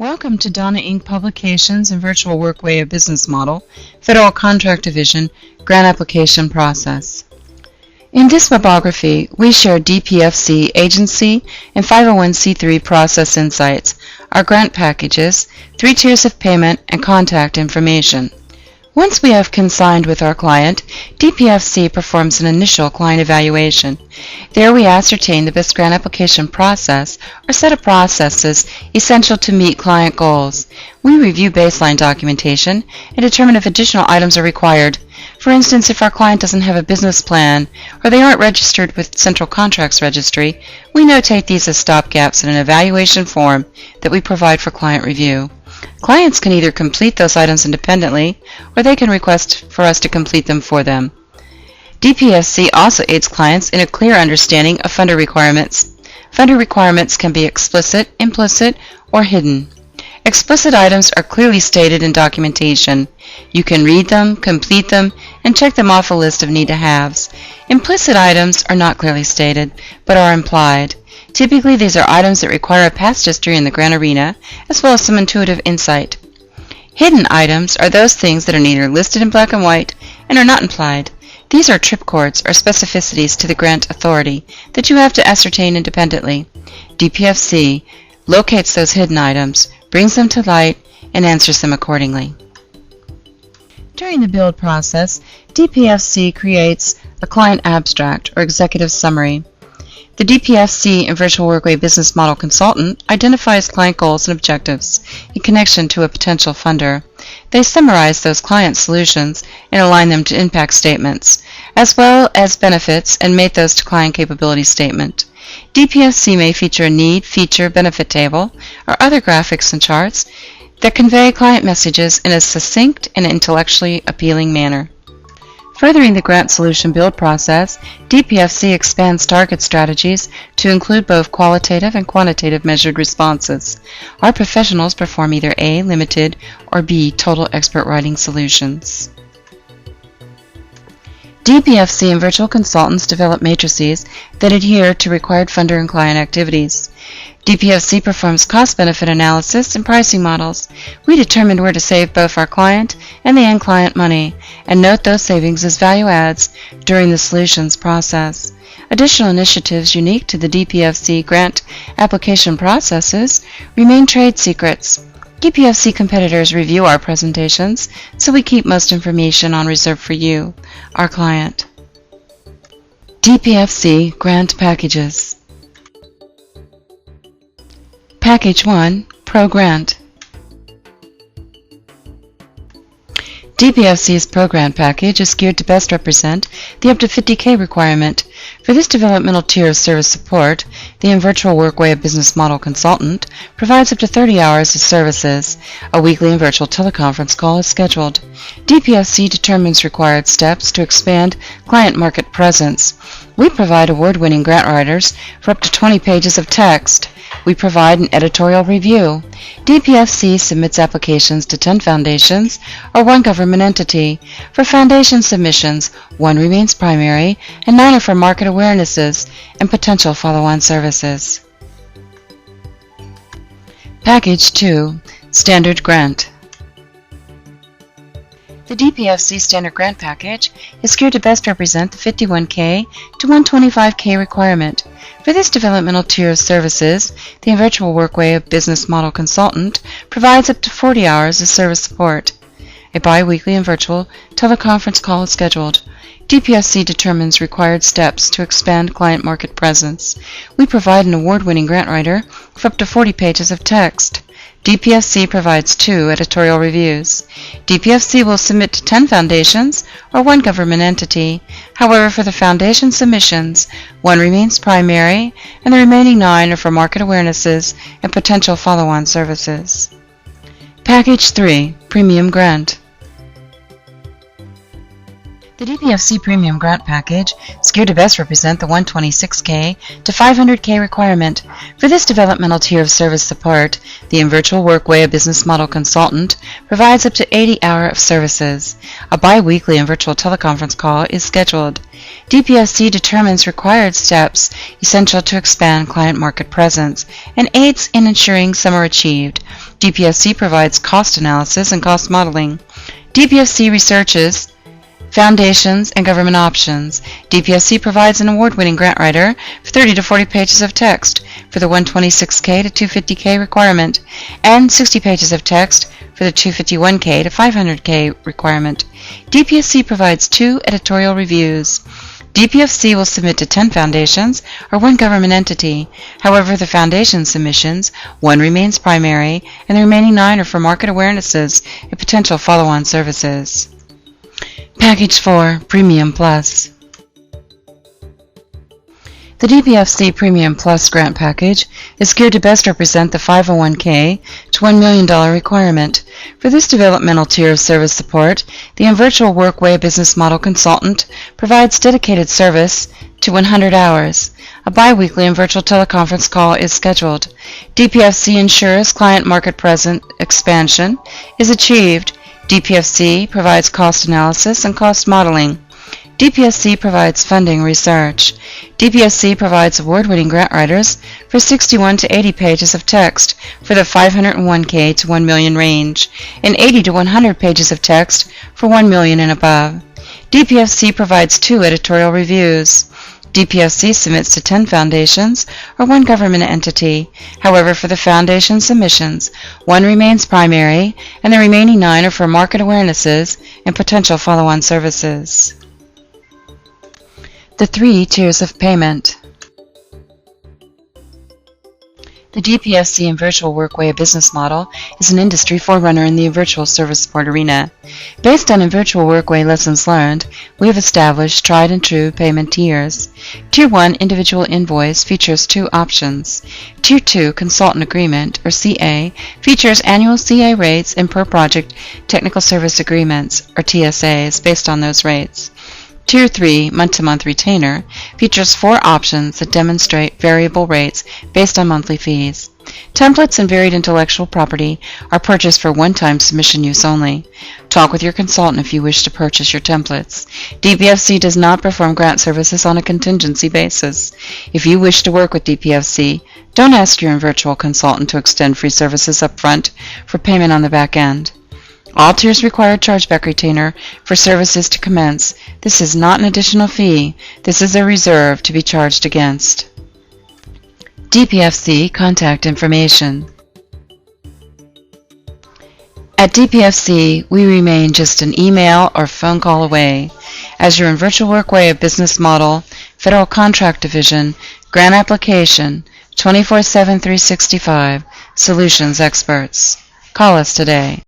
Welcome to DonnaInk Publications and Virtual Workway of Business Model, Federal Contract Division, Grant Application Process. In this webography, we share DPFC agency and 501c3 process insights, our grant packages, 3 tiers of payment, and contact information. Once we have consigned with our client, DPFC performs an initial client evaluation. There we ascertain the best grant application process or set of processes essential to meet client goals. We review baseline documentation and determine if additional items are required. For instance, if our client doesn't have a business plan or they aren't registered with Central Contracts Registry, we notate these as stopgaps in an evaluation form that we provide for client review. Clients can either complete those items independently, or they can request for us to complete them for them. DPFC also aids clients in a clear understanding of funder requirements. Funder requirements can be explicit, implicit, or hidden. Explicit items are clearly stated in documentation. You can read them, complete them, and check them off a list of need-to-haves. Implicit items are not clearly stated, but are implied. Typically, these are items that require a past history in the grant arena, as well as some intuitive insight. Hidden items are those things that are neither listed in black and white and are not implied. These are tripcords or specificities to the grant authority that you have to ascertain independently. DPFC locates those hidden items, brings them to light, and answers them accordingly. During the build process, DPFC creates a client abstract or executive summary. The DPFC InVirtual Workway Business Model Consultant identifies client goals and objectives in connection to a potential funder. They summarize those client solutions and align them to impact statements, as well as benefits, and mate those to client capability statement. DPFC may feature a need, feature, benefit table, or other graphics and charts that convey client messages in a succinct and intellectually appealing manner. Furthering the grant solution build process, DPFC expands target strategies to include both qualitative and quantitative measured responses. Our professionals perform either A, limited, or B, total expert writing solutions. DPFC and virtual consultants develop matrices that adhere to required funder and client activities. DPFC performs cost-benefit analysis and pricing models. We determine where to save both our client and the end client money, and note those savings as value adds during the solutions process. Additional initiatives unique to the DPFC grant application processes remain trade secrets. DPFC competitors review our presentations, so we keep most information on reserve for you, our client. DPFC grant packages. Package 1, Pro Grant. DPFC's Pro Grant package is geared to best represent the up to 50K requirement. For this developmental tier of service support, the InVirtual Workway of Business Model Consultant provides up to 30 hours of services. A weekly InVirtual teleconference call is scheduled. DPFC determines required steps to expand client market presence. We provide award-winning grant writers for up to 20 pages of text. We provide an editorial review. DPFC submits applications to 10 foundations or 1 government entity. For foundation submissions, 1 remains primary and 9 are for market awarenesses and potential follow-on services. Package 2, Standard Grant. The DPFC Standard Grant Package is geared to best represent the 51K to 125K requirement. For this developmental tier of services, the InVirtual Workway of Business Model Consultant provides up to 40 hours of service support. A bi-weekly InVirtual teleconference call is scheduled. DPFC determines required steps to expand client market presence. We provide an award-winning grant writer for up to 40 pages of text. DPFC provides 2 editorial reviews. DPFC will submit to 10 foundations or 1 government entity. However, for the foundation submissions, 1 remains primary and the remaining 9 are for market awarenesses and potential follow-on services. Package 3, Premium Grant. The DPFC Premium Grant Package is geared to best represent the 126K to 500K requirement. For this developmental tier of service support, the InVirtual Workway, a business model consultant, provides up to 80 hours of services. A bi-weekly InVirtual teleconference call is scheduled. DPFC determines required steps essential to expand client market presence and aids in ensuring some are achieved. DPFC provides cost analysis and cost modeling. DPFC researches foundations and government options. DPFC provides an award-winning grant writer for 30 to 40 pages of text for the 126K to 250K requirement and 60 pages of text for the 251K to 500K requirement. DPFC provides 2 editorial reviews. DPFC will submit to 10 foundations or 1 government entity. However, the foundation submissions, 1 remains primary and the remaining 9 are for market awarenesses and potential follow-on services. Package 4, Premium Plus. The DPFC Premium Plus Grant Package is geared to best represent the 501K to $1 million requirement. For this developmental tier of service support, the InVirtual Workway Business Model Consultant provides dedicated service to 100 hours. A bi-weekly InVirtual teleconference call is scheduled. DPFC ensures client market present expansion is achieved. DPFC provides cost analysis and cost modeling. DPFC provides funding research. DPFC provides award-winning grant writers for 61 to 80 pages of text for the 501K to 1 million range and 80 to 100 pages of text for 1 million and above. DPFC provides 2 editorial reviews. DPFC submits to 10 foundations or 1 government entity. However, for the foundation submissions, 1 remains primary and the remaining 9 are for market awarenesses and potential follow-on services. The 3 tiers of payment. The DPFC InVirtual Workway business model is an industry forerunner in the InVirtual service support arena. Based on InVirtual Workway lessons learned, we have established tried and true payment tiers. Tier 1 Individual Invoice features 2 options. Tier 2 Consultant Agreement, or CA, features annual CA rates and per project Technical Service Agreements, or TSAs, based on those rates. Tier 3 Month-to-Month Retainer features 4 options that demonstrate variable rates based on monthly fees. Templates and varied intellectual property are purchased for one-time submission use only. Talk with your consultant if you wish to purchase your templates. DPFC does not perform grant services on a contingency basis. If you wish to work with DPFC, don't ask your InVirtual consultant to extend free services up front for payment on the back end. All tiers require a chargeback retainer for services to commence. This is not an additional fee. This is a reserve to be charged against. DPFC Contact Information. At DPFC, we remain just an email or phone call away. As your InVirtual Workway of Business Model, Federal Contract Division, Grant Application, 24/7 365, Solutions Experts. Call us today.